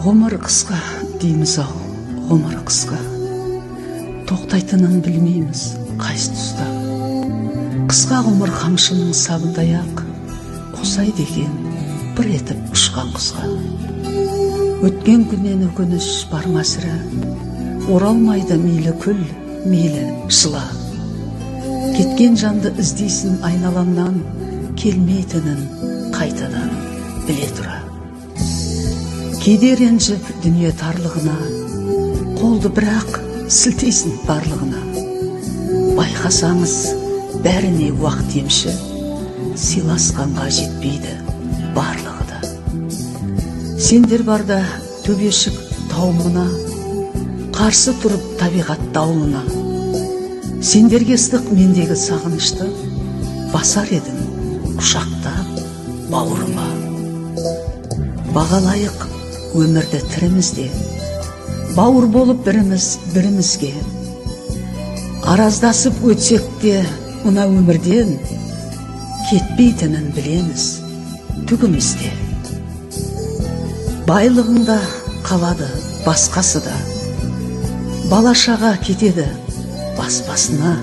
Ғұмыр қысқа дейміз ау, ғұмыр қысқа. Тоқтайтынын білмейміз қайсы тұста. Қысқа ғұмыр қамшының сабындай ақ, қосайды екен бір етіп ұшқан құсқа. Өткен күннен өкініш бар ма сірә, оралмайды мейлі күл, мейлі жыла. Кеткен жанды іздейсің айналаңнан, келмейтінін қайтадан біле тұра. Кейде ренжіп дүние тарлығына, қолды бірақ сілтейсің барлығына. Байқасаңыз бәріне уақыт емші, сыйласқанға жетпейді барлығы да. Сендер барда төбешік тауымына, қарсы тұрып табиғат дауылына. Сендерге ыстық мендегі сағынышты, басар едім құшақтап бауырыма. Бағалайық өмірді тірімізде, бауыр болып біріміз бірімізге. Араздасып өтсек те мына өмірден, кетпейтінін білеміз түгімізде. Байлығында қалады басқасы да, балашаға кетеді бас-басына.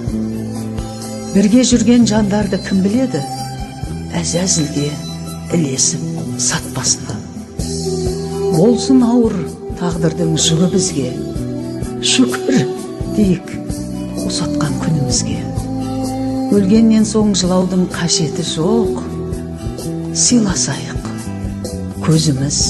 Бірге жүрген жандарды кім біледі, әзәзілге ілесіп сатпасына. Болсын ауыр тағдырдың жүгі бізге, шүкір дейік ұсатқан күнімізге. Өлгеннен соң жылаудың қажеті жоқ, сыйласайық көзіміз